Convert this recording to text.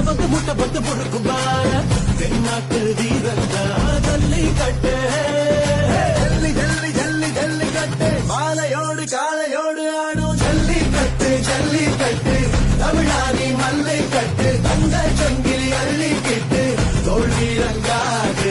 முட்டை பத்து பொறுக்கும் பார தென்னாட்டு வீரந்தா ஜல்லிக்கட்டு ஜல்லி ஜல்லி ஜல்லி ஜல்லிக்கட்டு மாலையோடு காலையோடு ஆடும் ஜல்லிக்கட்டு ஜல்லிக்கட்டு தமிழானி மல்லை கட்டு தங்க சங்கிலி அள்ளிக்கிட்டு தோல் வீரங்காடு